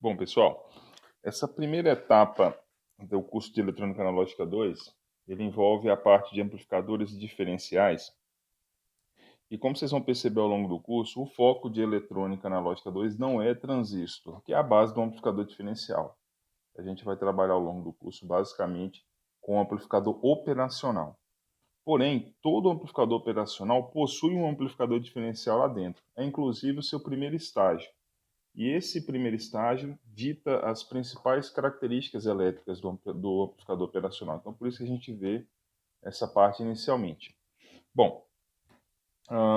Bom, pessoal, essa primeira etapa do curso de Eletrônica Analógica 2, ele envolve a parte de amplificadores e diferenciais. E como vocês vão perceber ao longo do curso, o foco de Eletrônica Analógica 2 não é transistor, que é a base do amplificador diferencial. A gente vai trabalhar ao longo do curso basicamente com o amplificador operacional. Porém, todo amplificador operacional possui um amplificador diferencial lá dentro. É inclusive o seu primeiro estágio. E esse primeiro estágio dita as principais características elétricas do amplificador operacional. Então, por isso que a gente vê essa parte inicialmente. Bom,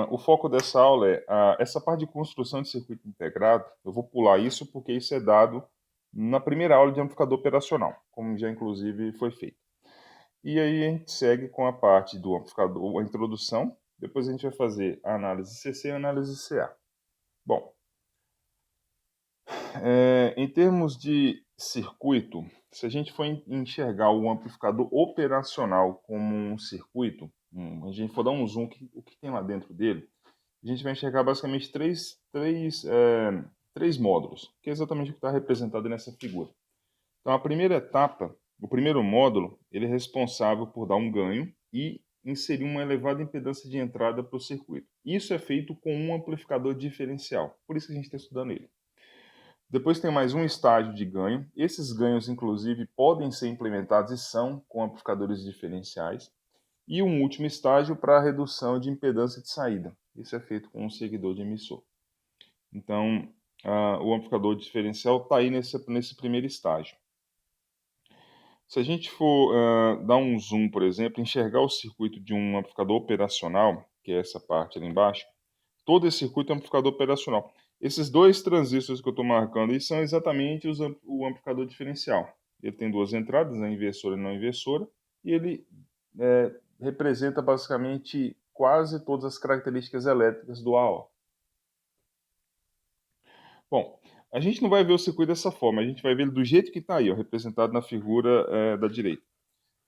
o foco dessa aula é essa parte de construção de circuito integrado. Eu vou pular isso porque isso é dado na primeira aula de amplificador operacional, como já inclusive foi feito. E aí a gente segue com a parte do amplificador, a introdução. Depois a gente vai fazer a análise CC e a análise CA. Bom, em termos de circuito, se a gente for enxergar o amplificador operacional como um circuito, a gente for dar um zoom, o que tem lá dentro dele, a gente vai enxergar basicamente três módulos, que é exatamente o que está representado nessa figura. Então, a primeira etapa, o primeiro módulo, ele é responsável por dar um ganho e inserir uma elevada impedância de entrada para o circuito. Isso é feito com um amplificador diferencial, por isso que a gente está estudando ele. Depois tem mais um estágio de ganho. Esses ganhos, inclusive, podem ser implementados e são com amplificadores diferenciais. E um último estágio para a redução de impedância de saída. Isso é feito com um seguidor de emissor. Então, o amplificador diferencial está aí nesse primeiro estágio. Se a gente for dar um zoom, por exemplo, enxergar o circuito de um amplificador operacional, que é essa parte ali embaixo, todo esse circuito é um amplificador operacional. Esses dois transistores que eu estou marcando aí são exatamente o amplificador diferencial. Ele tem duas entradas, a inversora e não inversora, e ele representa basicamente quase todas as características elétricas do AO. Bom, a gente não vai ver o circuito dessa forma, a gente vai ver ele do jeito que está aí, ó, representado na figura da direita.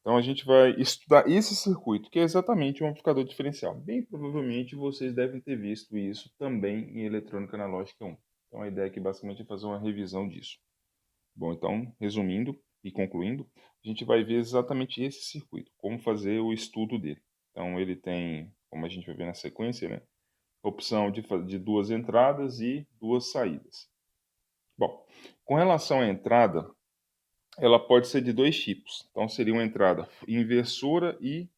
Então a gente vai estudar esse circuito, que é exatamente um amplificador diferencial. Bem provavelmente vocês devem ter visto isso também em Eletrônica Analógica 1. Então a ideia aqui basicamente é fazer uma revisão disso. Bom, então, resumindo e concluindo, a gente vai ver exatamente esse circuito, como fazer o estudo dele. Então ele tem, como a gente vai ver na sequência, né, opção de duas entradas e duas saídas. Bom, com relação à entrada, ela pode ser de dois tipos. Então seria uma entrada inversora e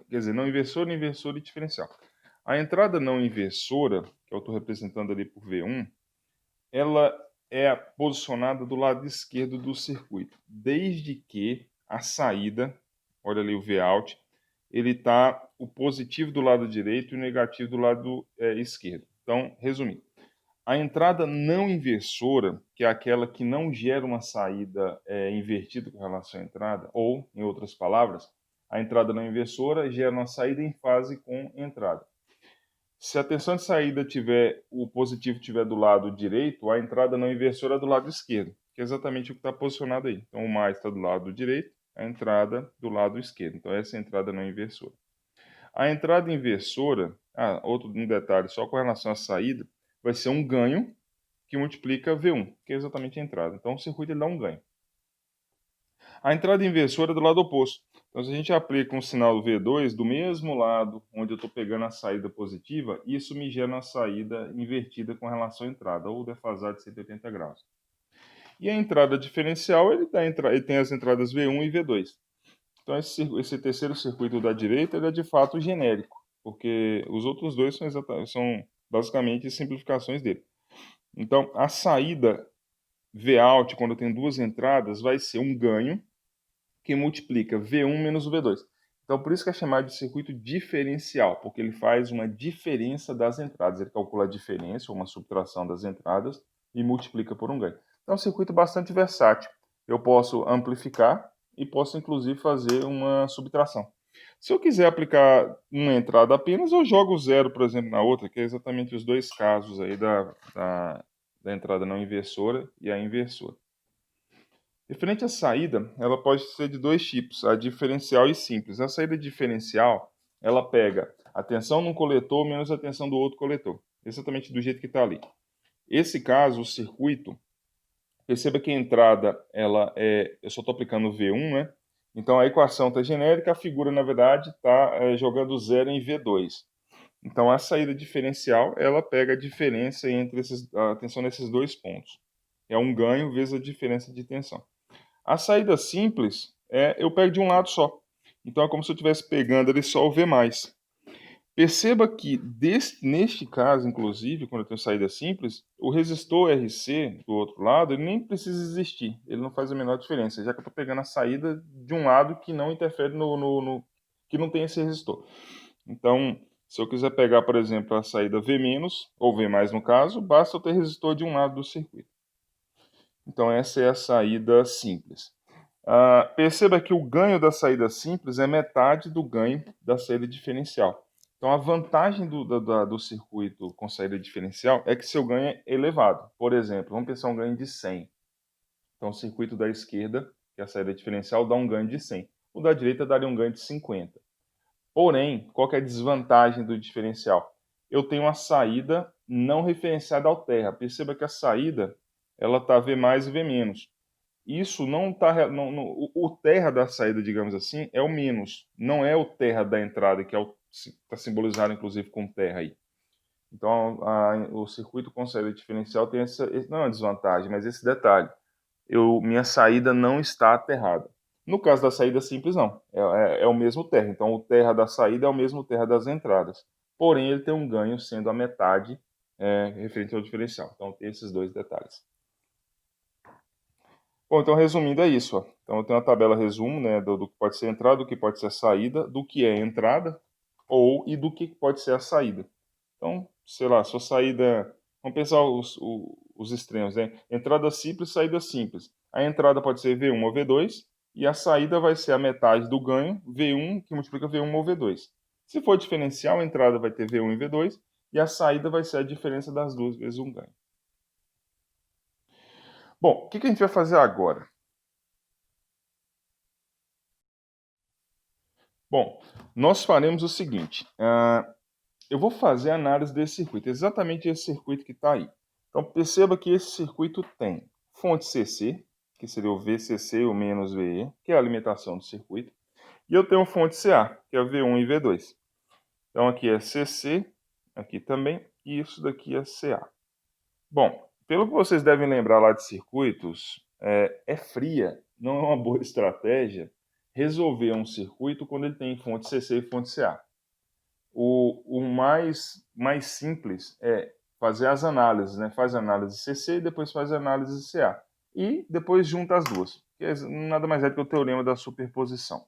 quer dizer, não inversora, inversora e diferencial. A entrada não inversora, que eu estou representando ali por V1, ela é posicionada do lado esquerdo do circuito, desde que a saída, olha ali o Vout, ele está o positivo do lado direito e o negativo do lado esquerdo. Então, resumindo, a entrada não inversora, que é aquela que não gera uma saída invertida com relação à entrada, ou, em outras palavras, a entrada não inversora gera uma saída em fase com entrada. Se a tensão de saída tiver, o positivo estiver do lado direito, a entrada não inversora é do lado esquerdo, que é exatamente o que está posicionado aí. Então, o mais está do lado direito, a entrada do lado esquerdo. Então, essa é a entrada não inversora. A entrada inversora, outro um detalhe, só com relação à saída, vai ser um ganho que multiplica V1, que é exatamente a entrada. Então, o circuito ele dá um ganho. A entrada inversora é do lado oposto. Então, se a gente aplica um sinal V2 do mesmo lado onde eu estou pegando a saída positiva, isso me gera uma saída invertida com relação à entrada, ou defasada de 180 graus. E a entrada diferencial, ele tem as entradas V1 e V2. Então, esse terceiro circuito da direita ele é de fato genérico, porque os outros dois são basicamente simplificações dele. Então, a saída Vout, quando eu tenho duas entradas, vai ser um ganho que multiplica V1 menos o V2. Então, por isso que é chamado de circuito diferencial, porque ele faz uma diferença das entradas. Ele calcula a diferença, ou uma subtração das entradas, e multiplica por um ganho. Então, é um circuito bastante versátil. Eu posso amplificar e posso, inclusive, fazer uma subtração. Se eu quiser aplicar uma entrada apenas, eu jogo zero, por exemplo, na outra, que é exatamente os dois casos aí da entrada não inversora e a inversora. Referente à saída, ela pode ser de dois tipos, a diferencial e simples. A saída diferencial, ela pega a tensão num coletor menos a tensão do outro coletor, exatamente do jeito que está ali. Esse caso, o circuito, Perceba que a entrada, eu só estou aplicando V1, né? Então a equação está genérica, a figura, na verdade, está jogando zero em V2. Então a saída diferencial, ela pega a diferença entre a tensão nesses dois pontos. É um ganho vezes a diferença de tensão. A saída simples, eu pego de um lado só. Então é como se eu estivesse pegando ali só o V+. Perceba que, neste caso, inclusive, quando eu tenho saída simples, o resistor RC do outro lado, ele nem precisa existir. Ele não faz a menor diferença, já que eu estou pegando a saída de um lado que não interfere que não tem esse resistor. Então, se eu quiser pegar, por exemplo, a saída V-, ou V+, no caso, basta eu ter resistor de um lado do circuito. Então, essa é a saída simples. Perceba que o ganho da saída simples é metade do ganho da saída diferencial. Então, a vantagem do circuito com saída diferencial é que seu ganho é elevado. Por exemplo, vamos pensar um ganho de 100. Então, o circuito da esquerda, que é a saída diferencial, dá um ganho de 100. O da direita daria um ganho de 50. Porém, qual que é a desvantagem do diferencial? Eu tenho uma saída não referenciada ao terra. Perceba que a saída ela está V mais e V menos. Isso não está. O terra da saída, digamos assim, é o menos. Não é o terra da entrada, que está simbolizado inclusive com terra aí. Então, o circuito com saída diferencial tem não é uma desvantagem, mas esse detalhe. Minha saída não está aterrada. No caso da saída simples, não. É o mesmo terra. Então, o terra da saída é o mesmo terra das entradas. Porém, ele tem um ganho sendo a metade referente ao diferencial. Então, tem esses dois detalhes. Bom, então, resumindo, é isso. Ó. Então, eu tenho uma tabela resumo, né, do que pode ser entrada, do que pode ser a saída, do que é entrada e do que pode ser a saída. Então, sei lá, sua saída... Vamos pensar os extremos, né? Entrada simples, saída simples. A entrada pode ser V1 ou V2, e a saída vai ser a metade do ganho, V1, que multiplica V1 ou V2. Se for diferencial, a entrada vai ter V1 e V2, e a saída vai ser a diferença das duas vezes um ganho. Bom, o que a gente vai fazer agora? Bom, nós faremos o seguinte. Eu vou fazer a análise desse circuito, exatamente esse circuito que está aí. Então, perceba que esse circuito tem fonte CC, que seria o VCC, o menos VE, que é a alimentação do circuito. E eu tenho fonte CA, que é V1 e V2. Então, aqui é CC, aqui também, e isso daqui é CA. Bom, pelo que vocês devem lembrar lá de circuitos, é fria, não é uma boa estratégia resolver um circuito quando ele tem fonte CC e fonte CA. O mais simples é fazer as análises, né? Faz a análise CC e depois faz a análise CA. E depois junta as duas, que nada mais é do que o teorema da superposição.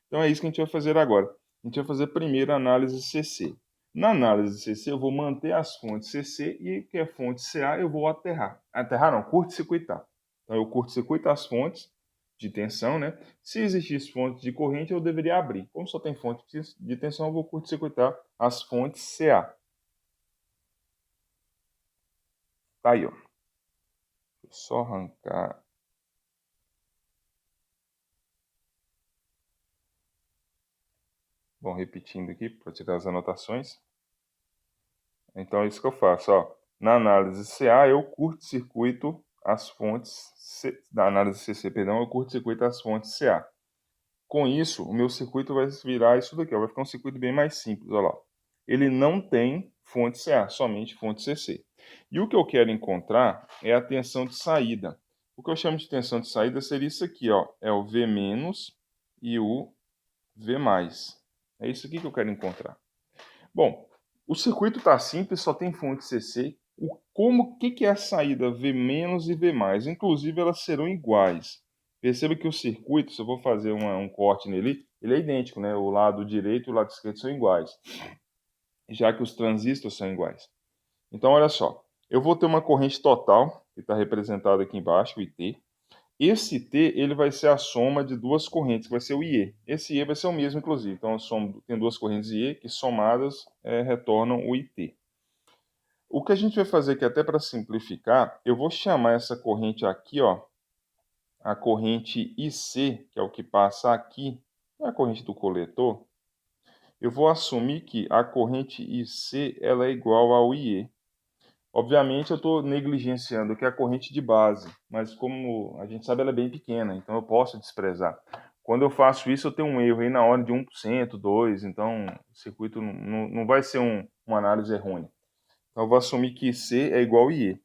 Então é isso que a gente vai fazer agora. A gente vai fazer primeiro a análise CC. Na análise CC eu vou manter as fontes CC e que é fonte CA eu vou aterrar. Aterrar não, curto-circuitar. Então eu curto-circuito as fontes de tensão, né? Se existisse fonte de corrente, eu deveria abrir. Como só tem fonte de tensão, eu vou curto-circuitar as fontes CA. Tá aí, ó. Deixa eu só arrancar. Bom, repetindo aqui para tirar as anotações. Então é isso que eu faço, ó. Na análise CA, eu curto-circuito as fontes... Na análise CC, perdão, eu curto-circuito as fontes CA. Com isso, o meu circuito vai virar isso daqui, ó. Vai ficar um circuito bem mais simples, olha lá. Ele não tem fonte CA, somente fonte CC. E o que eu quero encontrar é a tensão de saída. O que eu chamo de tensão de saída seria isso aqui, ó. É o V- e o V+. É isso aqui que eu quero encontrar. Bom, o circuito está simples, só tem fonte CC. O que é a saída V- e V+? Inclusive, elas serão iguais. Perceba que o circuito, se eu vou fazer um corte nele, ele é idêntico, né? O lado direito e o lado esquerdo são iguais, já que os transistores são iguais. Então, olha só, eu vou ter uma corrente total, que está representada aqui embaixo, o IT. Esse T ele vai ser a soma de duas correntes, que vai ser o IE. Esse IE vai ser o mesmo, inclusive. Então, tem duas correntes IE que somadas retornam o IT. O que a gente vai fazer aqui, até para simplificar, eu vou chamar essa corrente aqui, ó, a corrente IC, que é o que passa aqui, é a corrente do coletor. Eu vou assumir que a corrente IC ela é igual ao IE. Obviamente eu estou negligenciando aqui a corrente de base, mas como a gente sabe ela é bem pequena, então eu posso desprezar. Quando eu faço isso eu tenho um erro aí na ordem de 1%, 2%, então o circuito não vai ser uma análise errônea. Então eu vou assumir que C é igual a IE.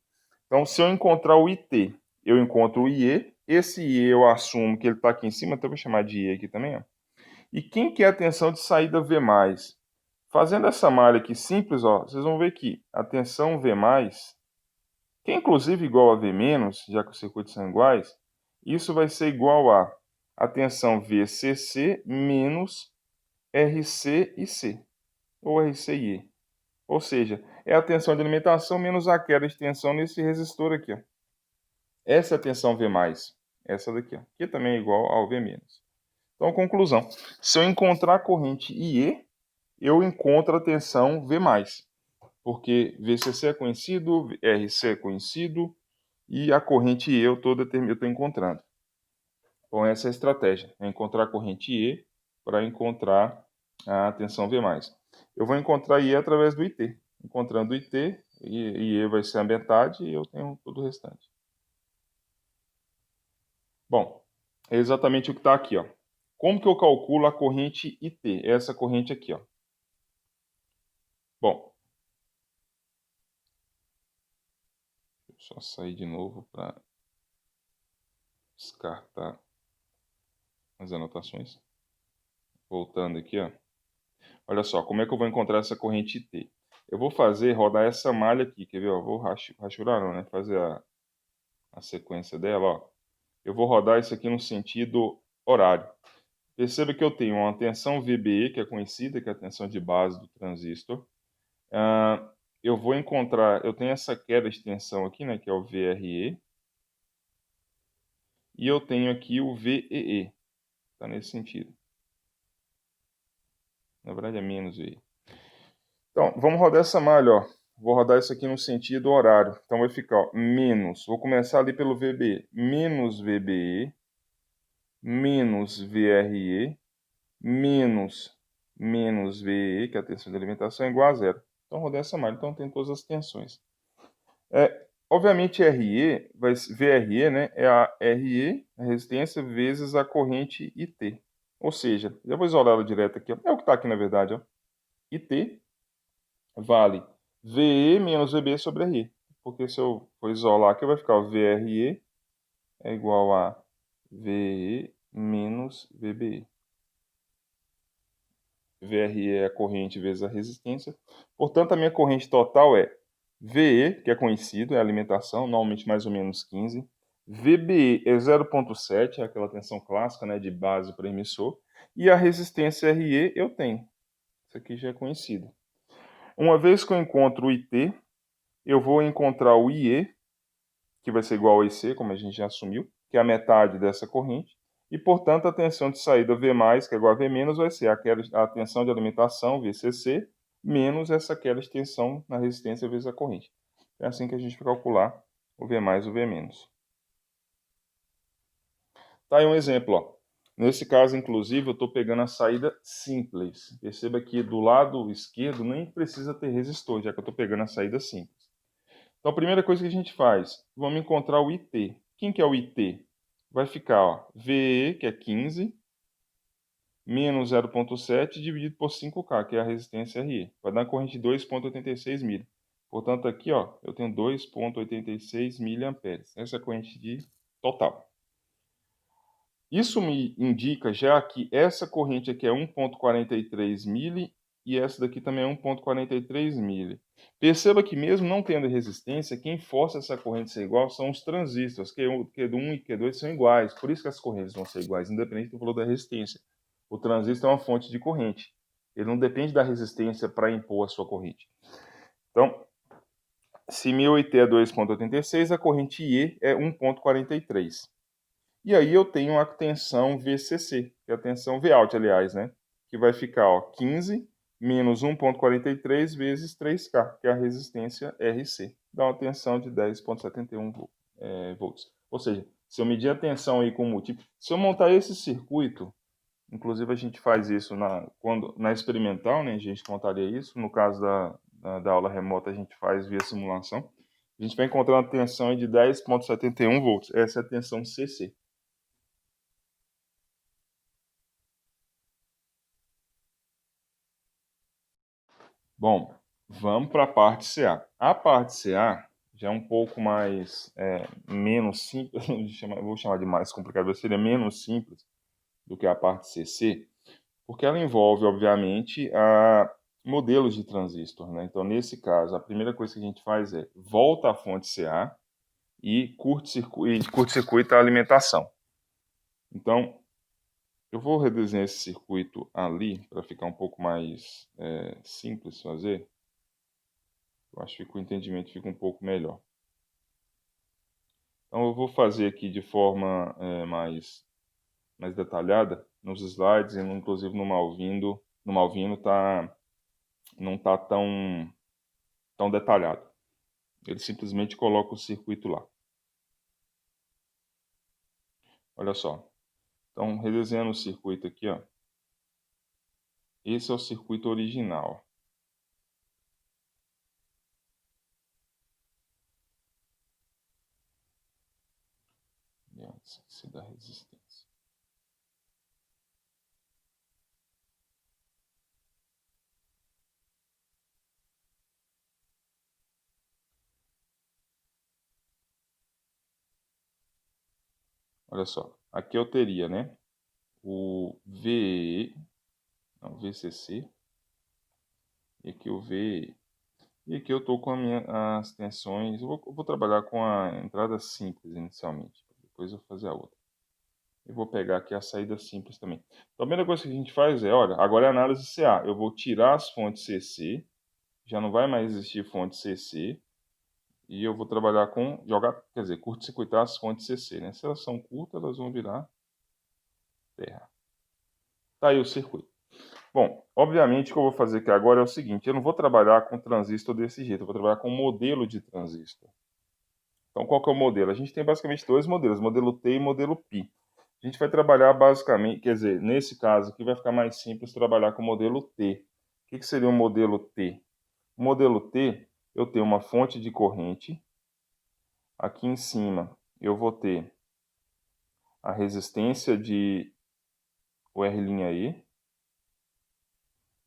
Então se eu encontrar o IT, eu encontro o IE, esse IE eu assumo que ele está aqui em cima, então eu vou chamar de IE aqui também, ó. E quem que é a tensão de saída V+. Fazendo essa malha aqui simples, ó, vocês vão ver que a tensão V+, que é inclusive igual a V-, já que os circuitos são iguais, isso vai ser igual a tensão VCC menos RC e C, ou RC e E. Ou seja, é a tensão de alimentação menos a queda de tensão nesse resistor aqui, ó. Essa é a tensão V+, essa daqui, ó, que também é igual ao V-. Então, conclusão, se eu encontrar a corrente IE, eu encontro a tensão V+, porque VCC é conhecido, RC é conhecido, e a corrente E eu estou encontrando. Então, essa é a estratégia, é encontrar a corrente E para encontrar a tensão V+. Eu vou encontrar IE através do IT. Encontrando o IT, IE vai ser a metade e eu tenho todo o restante. Bom, é exatamente o que está aqui, ó. Como que eu calculo a corrente IT? Essa corrente aqui, ó. Bom, deixa eu só sair de novo para descartar as anotações. Voltando aqui, ó. Olha só, como é que eu vou encontrar essa corrente T? Eu vou rodar essa malha aqui, quer ver? Ó, vou rachurar não, né? Fazer a sequência dela, ó. Eu vou rodar isso aqui no sentido horário. Perceba que eu tenho uma tensão VBE, que é conhecida, que é a tensão de base do transistor. Eu vou encontrar, eu tenho essa queda de tensão aqui, né? Que é o VRE. E eu tenho aqui o VEE. Tá nesse sentido. Na verdade é menos VE. Então, vamos rodar essa malha, ó. Vou rodar isso aqui no sentido horário. Então vai ficar, ó, menos, vou começar ali pelo VBE, menos VBE, menos VRE, menos VE, que é a tensão de alimentação, é igual a zero. Então rodar essa malha, então tem todas as tensões. Obviamente VRE, né, é a RE, a resistência, vezes a corrente IT. Ou seja, eu vou isolar ela direto aqui, ó. É o que está aqui na verdade, ó. IT vale VE menos VB sobre RE. Porque se eu for isolar aqui, vai ficar o VRE é igual a VE menos VBE. VRE é a corrente vezes a resistência. Portanto, a minha corrente total é VE, que é conhecido, é a alimentação, normalmente mais ou menos 15. VBE é 0,7, é aquela tensão clássica, né, de base para emissor. E a resistência RE eu tenho. Isso aqui já é conhecido. Uma vez que eu encontro o IT, eu vou encontrar o IE, que vai ser igual ao IC, como a gente já assumiu, que é a metade dessa corrente. E, portanto, a tensão de saída V+, que é igual a V-, vai ser a tensão de alimentação, VCC, menos essa queda de tensão na resistência vezes a corrente. É assim que a gente vai calcular o V+, o V-. Tá aí um exemplo, ó. Nesse caso, inclusive, eu estou pegando a saída simples. Perceba que do lado esquerdo nem precisa ter resistor, já que eu estou pegando a saída simples. Então, a primeira coisa que a gente faz, vamos encontrar o IT. Quem que é o IT? Vai ficar, ó, VE, que é 15, menos 0,7 dividido por 5K, que é a resistência RE. Vai dar uma corrente de 2,86 mA. Portanto, aqui, ó, eu tenho 2,86 mA. Essa é a corrente de total. Isso me indica já que essa corrente aqui é 1,43 mA e essa daqui também é 1,43 mA. Perceba que mesmo não tendo resistência, quem força essa corrente ser igual são os transistores, Q1 e Q2 são iguais, por isso que as correntes vão ser iguais, independente do valor da resistência. O transistor é uma fonte de corrente, ele não depende da resistência para impor a sua corrente. Então, se meu IT é 2,86, a corrente IE é 1,43. E aí eu tenho a tensão VCC, que é a tensão Vout, aliás, né? Que vai ficar, ó, 15 menos 1,43 vezes 3K, que é a resistência RC. Dá uma tensão de 10,71 volts. Ou seja, se eu medir a tensão aí com múltiplo, se eu montar esse circuito, inclusive a gente faz isso na experimental, né? A gente montaria isso. No caso da aula remota, a gente faz via simulação. a gente vai encontrar uma tensão aí de 10,71 volts. Essa é a tensão CC. Bom, vamos para a parte CA. A parte CA já é um pouco mais, menos simples, vou chamar de mais complicado, seria menos simples do que a parte CC, porque ela envolve, obviamente, modelos de transistor, né? Então, nesse caso, a primeira coisa que a gente faz é volta à fonte CA e curto-circuita a alimentação. Então, eu vou redesenhar esse circuito ali para ficar um pouco mais simples fazer. Eu acho que o entendimento fica um pouco melhor. Então, eu vou fazer aqui de forma mais detalhada nos slides, e inclusive no Malvindo. No Malvino não está tão detalhado. Ele simplesmente coloca o circuito lá. Olha só. Então, redesenhando o circuito aqui, ó. Esse é o circuito original. Esqueci da resistência. Olha só. Aqui eu teria, né? O VCC. E aqui o VE. E aqui eu estou com as tensões. Eu vou trabalhar com a entrada simples inicialmente. Depois eu vou fazer a outra. Eu vou pegar aqui a saída simples também. Então a primeira coisa que a gente faz é, olha, agora é análise CA. Eu vou tirar as fontes CC. Já não vai mais existir fonte CC. E eu vou trabalhar com curto-circuitar as fontes CC, né? Se elas são curtas, elas vão virar terra. Tá aí o circuito. Bom, obviamente o que eu vou fazer aqui agora é o seguinte, eu não vou trabalhar com transistor desse jeito, eu vou trabalhar com modelo de transistor. Então, qual que é o modelo? A gente tem basicamente dois modelos, modelo T e modelo Pi. A gente vai trabalhar basicamente, quer dizer, nesse caso aqui vai ficar mais simples trabalhar com o modelo T. O que seria um modelo T? O modelo T, eu tenho uma fonte de corrente. Aqui em cima eu vou ter a resistência de UR',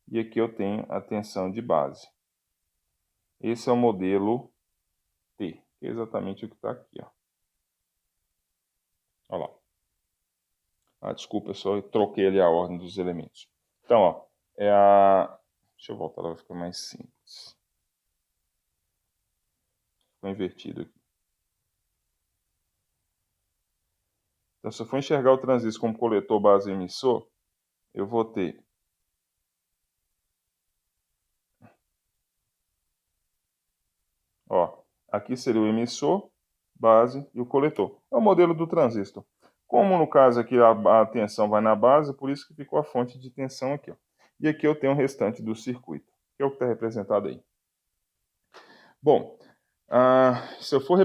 e aqui eu tenho a tensão de base. Esse é o modelo T, que é exatamente o que está aqui. Ó. Olha lá. Desculpa, eu só troquei ali a ordem dos elementos. Então, ó, deixa eu voltar, ela vai ficar mais simples. Ficou invertido aqui. Então, se eu for enxergar o transistor como coletor, base e emissor, eu vou ter aqui seria o emissor, base e o coletor. É o modelo do transistor. Como no caso aqui a tensão vai na base, por isso que ficou a fonte de tensão aqui. Ó. E aqui eu tenho o restante do circuito, que é o que está representado aí. Bom, se eu for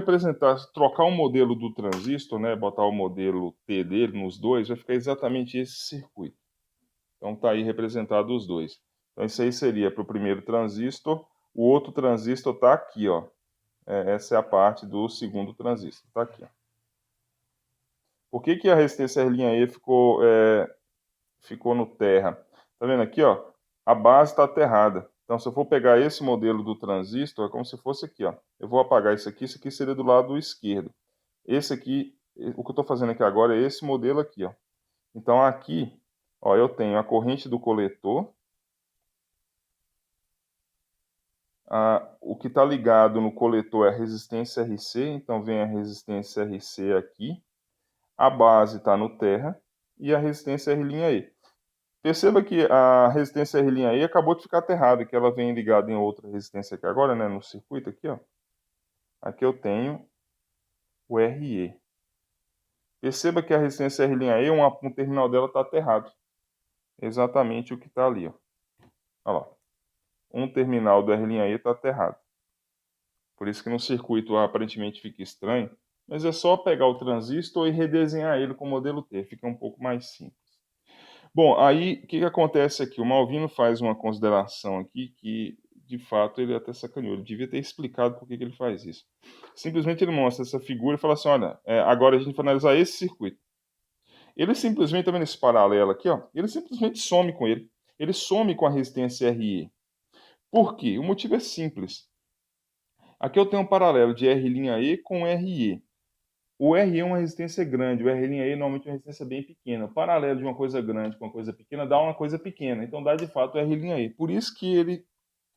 trocar o modelo do transistor, né, botar o modelo T dele nos dois, vai ficar exatamente esse circuito. Então está aí representado os dois. Então isso aí seria para o primeiro transistor, o outro transistor está aqui, ó. Essa é a parte do segundo transistor, está aqui. Ó. Por que a resistência R''E ficou no terra? Tá vendo aqui, ó? A base está aterrada. Então, se eu for pegar esse modelo do transistor, é como se fosse aqui, ó. Eu vou apagar isso aqui seria do lado esquerdo. Esse aqui, o que eu estou fazendo aqui agora é esse modelo aqui, ó. Então, aqui, ó, eu tenho a corrente do coletor. O que está ligado no coletor é a resistência RC, então vem a resistência RC aqui. A base está no terra e a resistência R''E. Perceba que a resistência R''E acabou de ficar aterrada, que ela vem ligada em outra resistência aqui agora, né, no circuito aqui, ó. Aqui eu tenho o RE. Perceba que a resistência R''E, um terminal dela está aterrado. Exatamente o que está ali, ó. Olha lá. Um terminal do R''E está aterrado. Por isso que no circuito aparentemente fica estranho, mas é só pegar o transistor e redesenhar ele com o modelo T, fica um pouco mais simples. Bom, aí o que acontece aqui? O Malvino faz uma consideração aqui que de fato, ele até sacaneou. Ele devia ter explicado por que ele faz isso. Simplesmente ele mostra essa figura e fala assim, olha, agora a gente vai analisar esse circuito. Ele simplesmente, tá vendo esse paralelo aqui, ó? Ele simplesmente some com ele. Ele some com a resistência RE. Por quê? O motivo é simples. Aqui eu tenho um paralelo de R'E com RE. O RE é uma resistência grande, o R'E normalmente é uma resistência bem pequena. O paralelo de uma coisa grande com uma coisa pequena dá uma coisa pequena, então dá de fato o R'E. Por isso que ele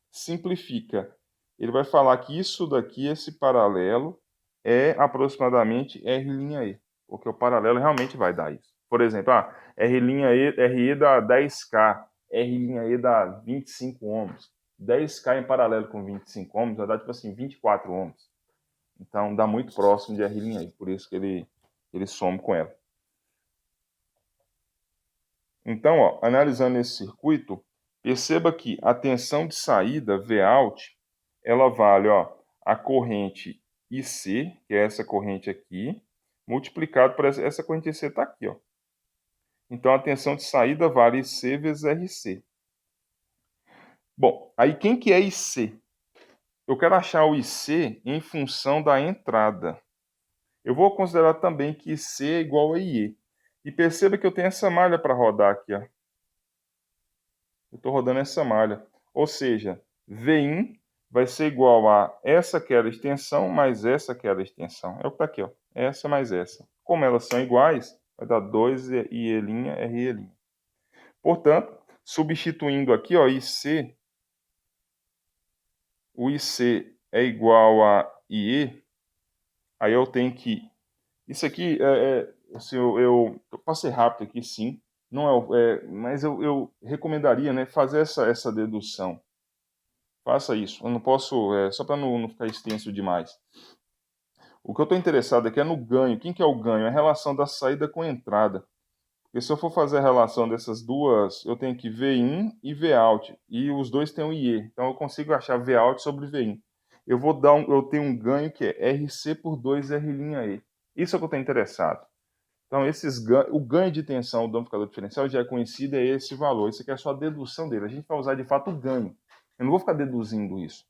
simplifica. Ele vai falar que isso daqui, esse paralelo, é aproximadamente R'E, porque o paralelo realmente vai dar isso. Por exemplo, RE dá 10K, R'E dá 25 ohms. 10K em paralelo com 25 ohms vai dar tipo assim 24 ohms. Então dá muito próximo de R'E, por isso que ele some com ela. Então, ó, analisando esse circuito, perceba que a tensão de saída, Vout, ela vale, ó, a corrente IC, que é essa corrente aqui, multiplicado por essa corrente IC está aqui, ó. Então, a tensão de saída vale IC vezes RC. Bom, aí quem que é IC? Eu quero achar o IC em função da entrada. Eu vou considerar também que IC é igual a IE. E perceba que eu tenho essa malha para rodar aqui, ó. Eu estou rodando essa malha. Ou seja, Vin vai ser igual a essa que era a extensão mais essa que era a extensão. É o que está aqui, ó. Essa mais essa. Como elas são iguais, vai dar 2IE', RE'. Portanto, substituindo aqui, ó, IC, o IC é igual a IE, aí eu tenho que... Isso aqui, assim, eu passei rápido aqui, sim, não mas eu recomendaria, né, fazer essa dedução. Faça isso. Eu não posso, só para não ficar extenso demais. O que eu estou interessado aqui é no ganho. Quem que é o ganho? É a relação da saída com a entrada. Porque se eu for fazer a relação dessas duas, eu tenho que V in e Vout. E os dois têm o IE. Então eu consigo achar Vout sobre V in. Eu tenho um ganho que é RC por 2 R'E. Isso é o que eu estou interessado. Então, o ganho de tensão do amplificador diferencial já é conhecido, é esse valor. Isso aqui é só a dedução dele. A gente vai usar de fato o ganho. Eu não vou ficar deduzindo isso.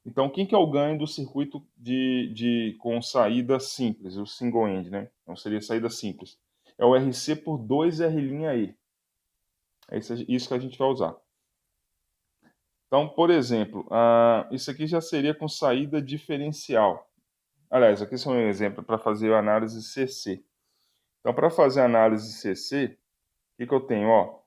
Então, quem que é o ganho do circuito com saída simples, o single end, né? Então, seria saída simples. É o RC por 2 R'E. É isso que a gente vai usar. Então, por exemplo, isso aqui já seria com saída diferencial. Aliás, aqui é um exemplo para fazer a análise CC. Então, para fazer a análise CC, o que eu tenho? Ó,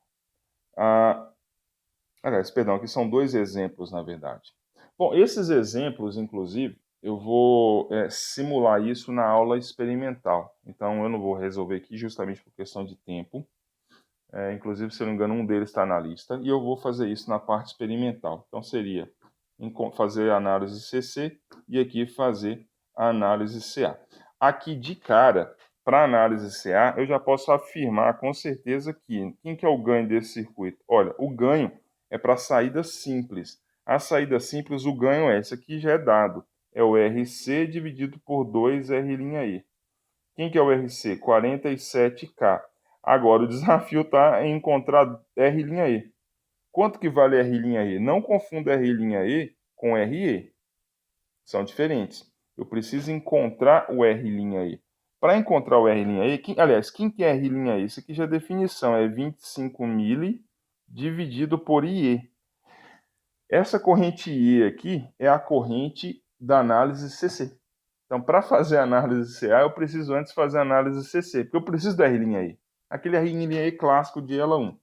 aliás, perdão, aqui são dois exemplos, na verdade. Bom, esses exemplos, inclusive, eu vou simular isso na aula experimental. Então, eu não vou resolver aqui justamente por questão de tempo. Inclusive, se eu não me engano, um deles está na lista. E eu vou fazer isso na parte experimental. Então, seria fazer a análise CC e aqui fazer a análise CA. Aqui, de cara, para análise CA, eu já posso afirmar com certeza que... Quem que é o ganho desse circuito? Olha, o ganho é para saída simples. A saída simples, o ganho esse aqui já é dado. É o RC dividido por 2 R'E. Quem que é o RC? 47K. Agora, o desafio está em encontrar R'E. Quanto que vale R'E? Não confunda R'E com RE. São diferentes. Eu preciso encontrar o R'E. Para encontrar o R'E, quem que é R'E? Isso aqui já é definição, é 25 mili dividido por IE. Essa corrente IE aqui é a corrente da análise CC. Então, para fazer a análise CA, eu preciso antes fazer a análise CC, porque eu preciso da R'E. Aquele R'E clássico de ELA 1.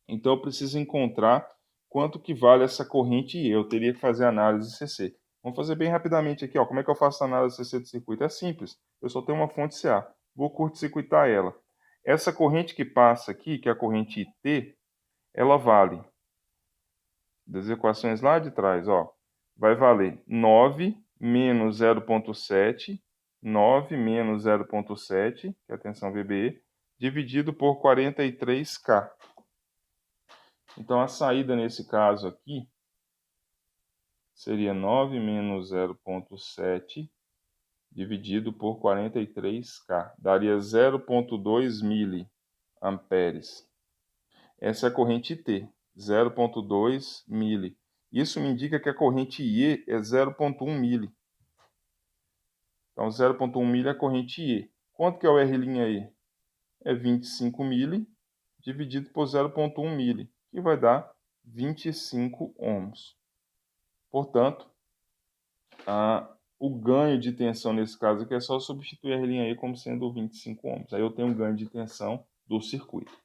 Então, eu preciso encontrar quanto que vale essa corrente IE. Eu teria que fazer a análise CC. Vamos fazer bem rapidamente aqui. Ó. Como é que eu faço a análise CC do circuito? É simples. Eu só tenho uma fonte CA. Vou curto-circuitar ela. Essa corrente que passa aqui, que é a corrente IT, ela vale, das equações lá de trás, ó, vai valer 9 menos 0,7, 9 menos 0,7, que é a tensão VBE, dividido por 43K. Então, a saída nesse caso aqui seria 9 menos 0,7 dividido por 43K. Daria 0,2 miliamperes. Essa é a corrente T, 0,2 mili. Isso me indica que a corrente IE é 0,1 mili. Então, 0,1 mili é a corrente IE. Quanto que é o R''E? É 25 mili dividido por 0,1 mili, que vai dar 25 ohms. Portanto, o ganho de tensão nesse caso aqui é só substituir a R''E como sendo 25 ohms. Aí eu tenho um ganho de tensão do circuito.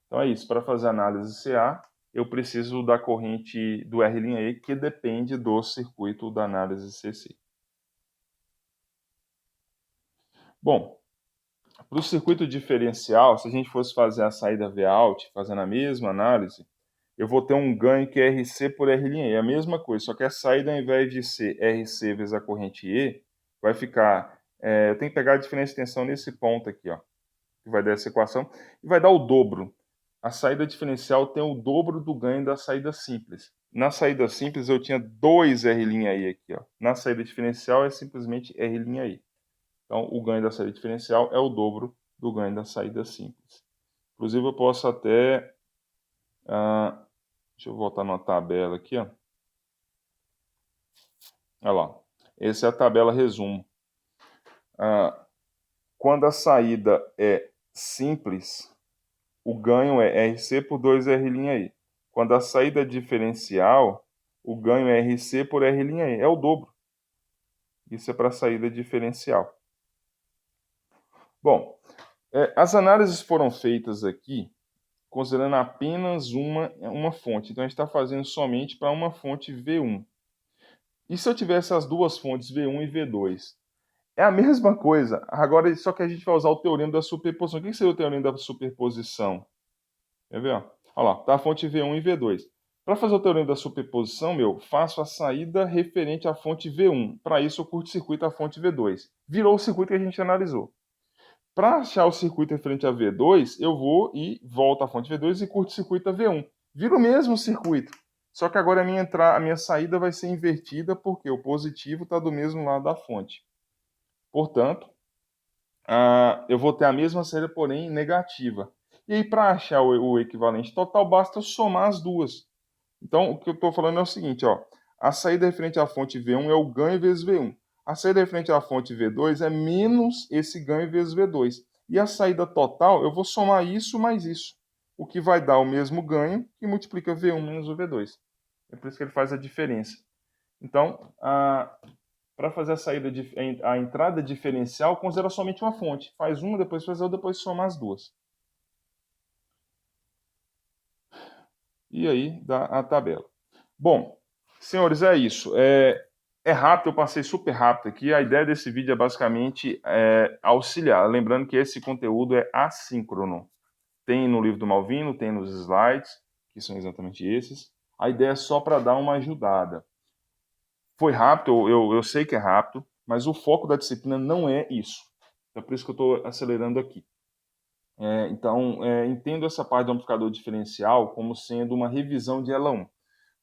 Então é isso. Para fazer análise CA, eu preciso da corrente do R''E, que depende do circuito da análise CC. Bom, para o circuito diferencial, se a gente fosse fazer a saída Vout, fazendo a mesma análise, eu vou ter um ganho que é RC por R''E. É a mesma coisa, só que a saída, ao invés de ser RC vezes a corrente E, vai ficar... eu tenho que pegar a diferença de tensão nesse ponto aqui, ó, que vai dar essa equação, e vai dar o dobro. A saída diferencial tem o dobro do ganho da saída simples. Na saída simples eu tinha 2 R''E aqui, ó. Na saída diferencial é simplesmente R''E. Então, o ganho da saída diferencial é o dobro do ganho da saída simples. Inclusive, eu posso até... deixa eu voltar numa tabela aqui, ó. Olha lá. Essa é a tabela resumo. Quando a saída é simples, o ganho é RC por 2 R''E. Quando a saída é diferencial, o ganho é RC por R''E. É o dobro. Isso é para a saída diferencial. Bom, as análises foram feitas aqui considerando apenas uma fonte. Então, a gente está fazendo somente para uma fonte V1. E se eu tivesse as duas fontes V1 e V2? É a mesma coisa, agora só que a gente vai usar o teorema da superposição. O que seria o teorema da superposição? Quer ver? Olha lá, tá a fonte V1 e V2. Para fazer o teorema da superposição, faço a saída referente à fonte V1. Para isso, eu curto-circuito a fonte V2. Virou o circuito que a gente analisou. Para achar o circuito referente a V2, eu vou e volto à fonte V2 e curto-circuito a V1. Vira o mesmo circuito. Só que agora a minha saída vai ser invertida porque o positivo está do mesmo lado da fonte. Portanto, eu vou ter a mesma saída, porém negativa. E aí, para achar o equivalente total, basta somar as duas. Então, o que eu estou falando é o seguinte, ó. A saída referente à fonte V1 é o ganho vezes V1. A saída referente à fonte V2 é menos esse ganho vezes V2. E a saída total, eu vou somar isso mais isso. O que vai dar o mesmo ganho que multiplica V1 menos o V2. É por isso que ele faz a diferença. Então, para fazer a entrada diferencial, considera somente uma fonte. Faz uma, depois faz outra, depois soma as duas. E aí dá a tabela. Bom, senhores, é isso. É rápido, eu passei super rápido aqui. A ideia desse vídeo é basicamente auxiliar. Lembrando que esse conteúdo é assíncrono. Tem no livro do Malvino, tem nos slides, que são exatamente esses. A ideia é só para dar uma ajudada. Foi rápido, eu sei que é rápido, mas o foco da disciplina não é isso. É por isso que eu estou acelerando aqui. Então, entendo essa parte do amplificador diferencial como sendo uma revisão de ELA 1.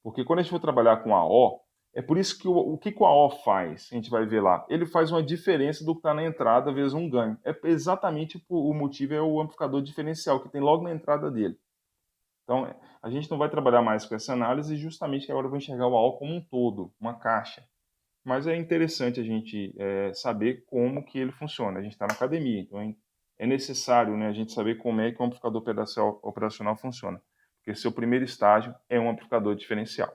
Porque quando a gente for trabalhar com AO, é por isso que o que o AO faz, a gente vai ver lá, ele faz uma diferença do que está na entrada vezes um ganho. É exatamente o motivo é o amplificador diferencial, que tem logo na entrada dele. Então, a gente não vai trabalhar mais com essa análise, justamente que agora eu vou enxergar o AO como um todo, uma caixa. Mas é interessante a gente saber como que ele funciona. A gente está na academia, então é necessário, né, a gente saber como é que o amplificador operacional funciona. Porque seu primeiro estágio é um amplificador diferencial.